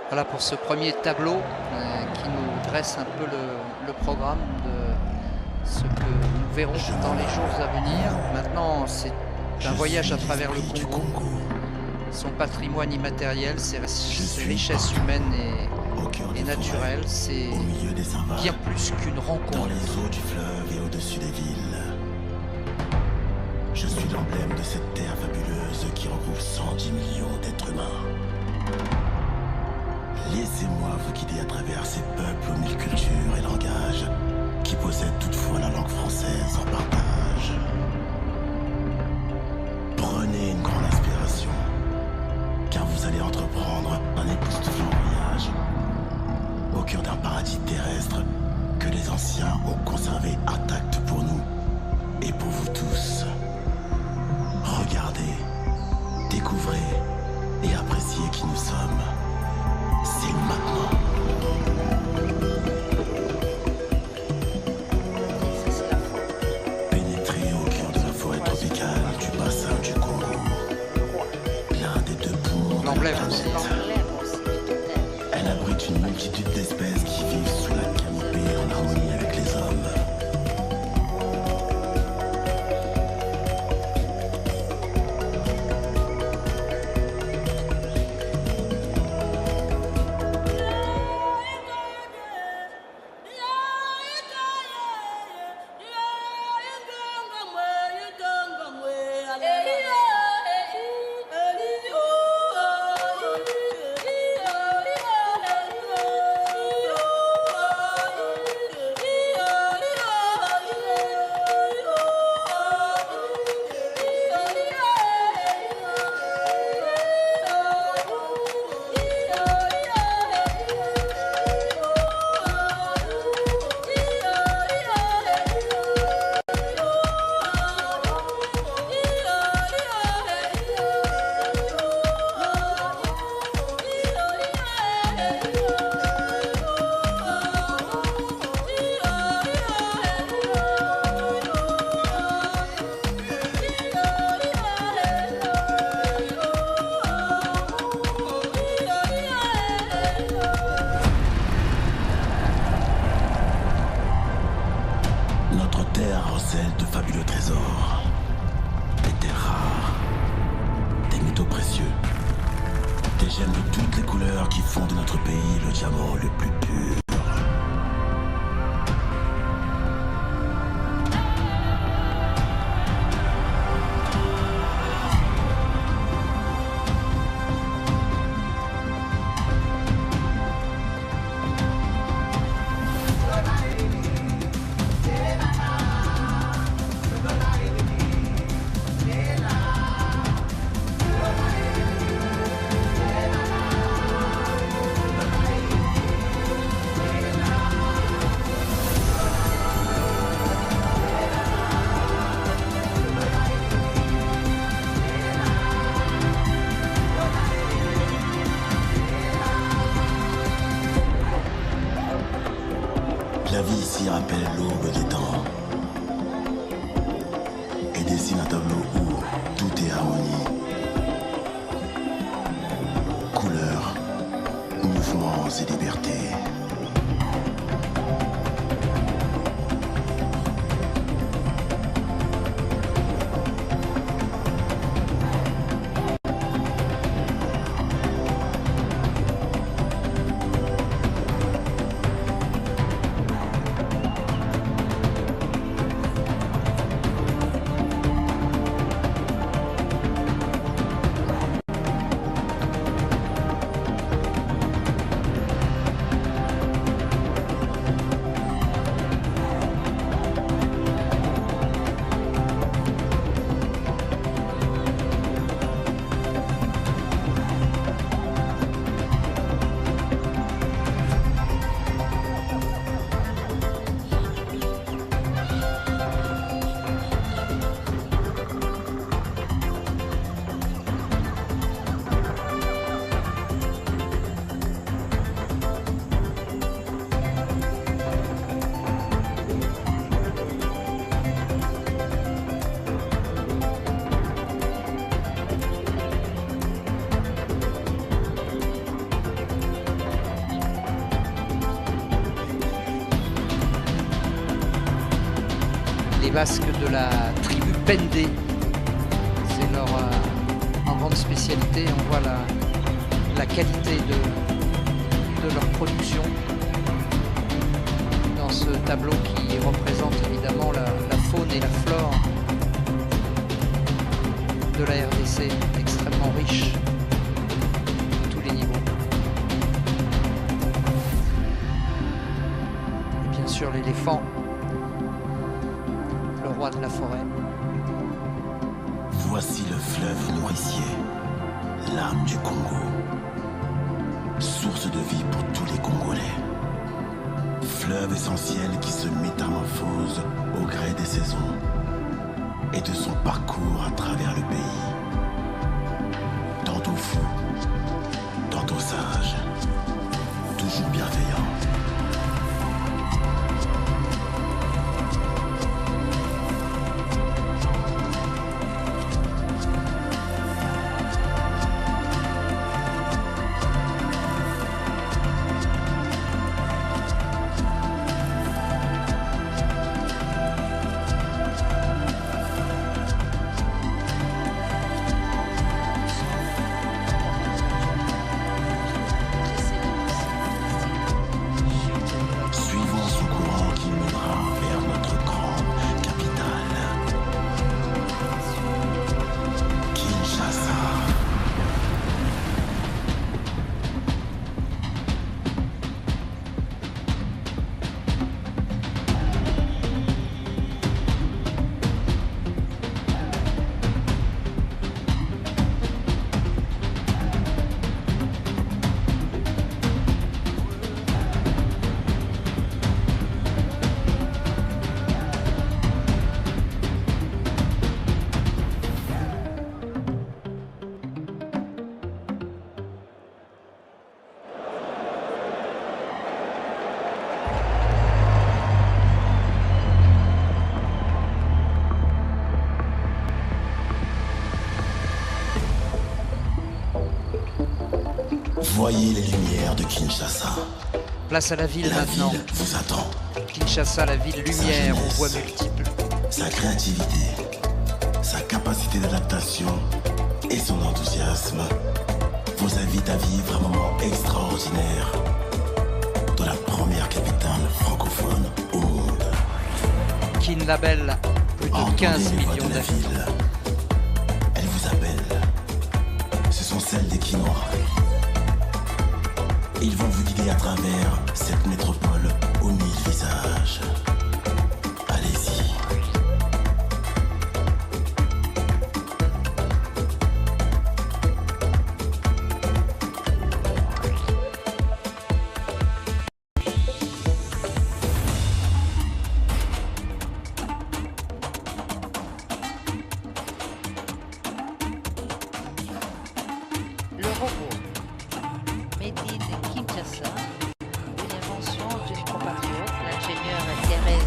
Voilà pour ce premier tableau qui nous dresse un peu le programme de ce que nous verrons dans les jours à venir. Maintenant, c'est un voyage à travers le Congo, son patrimoine immatériel, ses richesses humaines et naturelles. C'est bien plus qu'une rencontre. Dans les eaux du fleuve et au-dessus des villes. Je suis l'emblème de cette terre fabuleuse qui regroupe 110 millions d'êtres humains. Laissez-moi vous guider à travers ces peuples aux mille cultures et langages qui possèdent toutefois la langue française en partage. Prenez une grande inspiration, car vous allez entreprendre un époustouflant voyage au cœur d'un paradis terrestre que les anciens ont conservé intact pour nous et pour vous tous. Regardez, découvrez et appréciez qui nous sommes. C'est maintenant. Pénétrez au cœur de la forêt tropicale du bassin du Congo. L'un des deux poumons de la L'emblème planète. Elle abrite une multitude d'espèces qui vivent sous la canopée en harmonie avec les hommes. Notre terre recèle de fabuleux trésors, des terres rares, des métaux précieux, des gemmes de toutes les couleurs qui font de notre pays le diamant le plus pur. La vie ici rappelle l'aube des temps et dessine un tableau où tout est harmonie, couleurs, mouvements et liberté. les Basques de la tribu Pendé. C'est leur en grande spécialité. On voit la qualité de leur production dans ce tableau qui représente évidemment la faune et la flore de la RDC, extrêmement riche à tous les niveaux. Et bien sûr l'éléphant, le roi de la forêt. Voici le fleuve nourricier, l'âme du Congo, source de vie pour tous les Congolais. Fleuve essentiel qui se métamorphose au gré des saisons et de son parcours à travers le pays. Tantôt fou, tantôt sage, toujours bienveillant. Voyez les lumières de Kinshasa. Place à la ville maintenant. La ville vous attend. Kinshasa, la ville lumière aux voies multiples. Sa créativité, sa capacité d'adaptation et son enthousiasme vous invitent à vivre un moment extraordinaire dans la première capitale francophone au monde. Kin Label, plus de 15 millions d'habitants. Elle vous appelle. Ce sont celles des Quinois. Ils vont vous guider à travers cette métropole aux 1000 visages. Allez-y. Le robot. Made in Kinshasa, une invention d'une compatriote, l'ingénieure Thérèse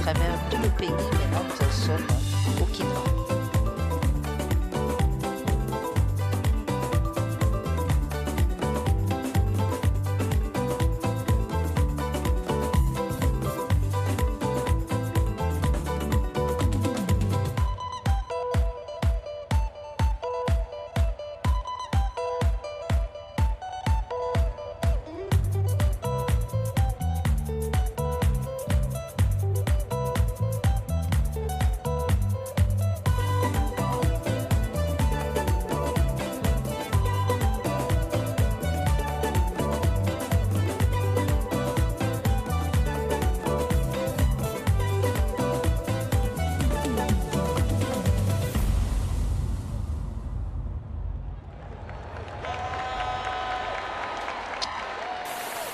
travers tout le pays, maintenant nous en sommes au Kenya.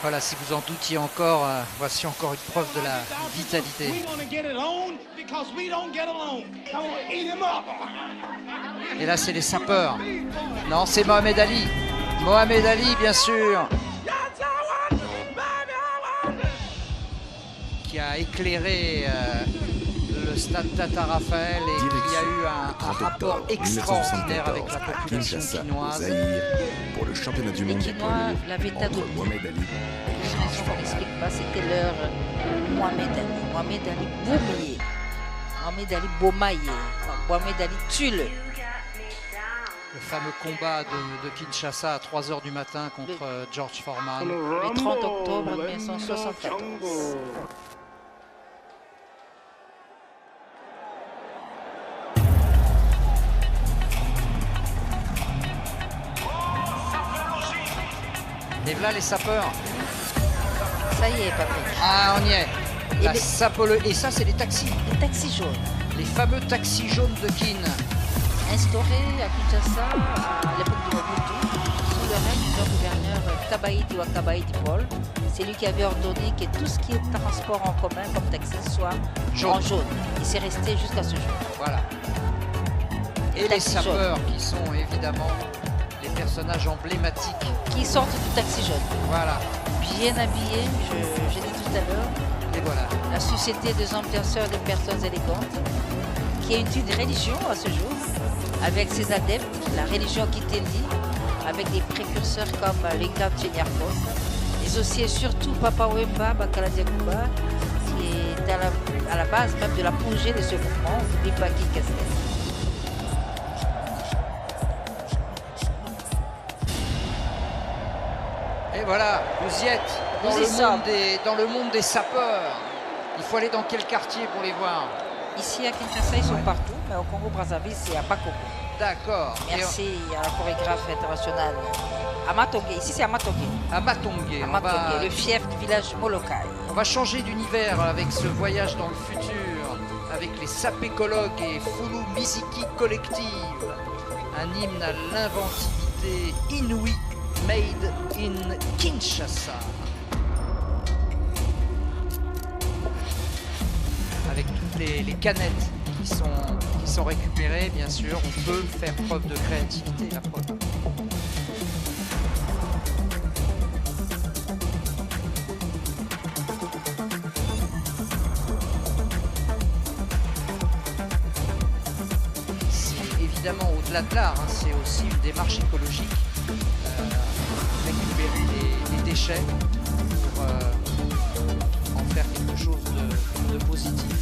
Voilà, si vous en doutiez encore, voici encore une preuve de la vitalité. Et là, c'est les sapeurs. Non, c'est Mohamed Ali. Mohamed Ali, bien sûr. Qui a éclairé le stade Tata Raphaël et qui a eu un rapport extraordinaire avec la population chinoise. Pour le championnat du monde Les Quinois l'avaient adopté. Mohamed Ali. Une raison qu'on n'explique pas, c'était leur Mohamed Ali. Mohamed Ali Boumaier. Mohamed Ali Bomaye. Mohamed Ali Tule. Le fameux combat de Kinshasa à 3h du matin contre George Foreman. Le 30 octobre 1974. Et voilà les sapeurs. Ça y est, Patrick. Ah, on y est. Et La les- sapole- Et ça, c'est les taxis. Les taxis jaunes, Les fameux taxis jaunes de Kin. instaurés à Kinshasa à l'époque du Mobutu, sous le règne du gouverneur Kabaïdi Wakabaïdi Paul. C'est lui qui avait ordonné que tout ce qui est transport en commun comme taxi soit Jaune. en jaune. Il s'est resté jusqu'à ce jour. Voilà. Et les Taxis sapeurs qui sont évidemment les personnages emblématiques. Qui sortent du taxi jaune. Voilà. Bien habillés, j'ai dit tout à l'heure, Et voilà. la société des hommes danseurs de personnes élégantes, qui est une religion à ce jour, avec ses adeptes, la religion Kitendi, avec des précurseurs comme l'Ingam Chenyarko, mais aussi et surtout Papa Wemba Bakala Diakouba, qui est à la base même de l'apogée de ce mouvement, Bipaki Kastel. Et voilà, vous y êtes dans, Nous y le sommes. monde dans le monde des sapeurs. Il faut aller dans quel quartier pour les voir? Ici à Kinshasa, ils sont partout, mais au Congo-Brazzaville, c'est à Bakoko. D'accord. Et Merci à la chorégraphe internationale Amatonge. Ici, c'est Amatonge. à Matongue, Amatonge, le fief du village Molokai. on va changer d'univers avec ce voyage dans le futur, avec les sapécologues et Fulu Misiki Collective. Un hymne à l'inventivité inouïe, made in Kinshasa. Avec toutes les canettes qui sont récupérées, bien sûr, on peut faire preuve de créativité, la preuve. C'est évidemment au-delà de l'art, hein, c'est aussi une démarche écologique. Récupérer les déchets pour en faire quelque chose de positif.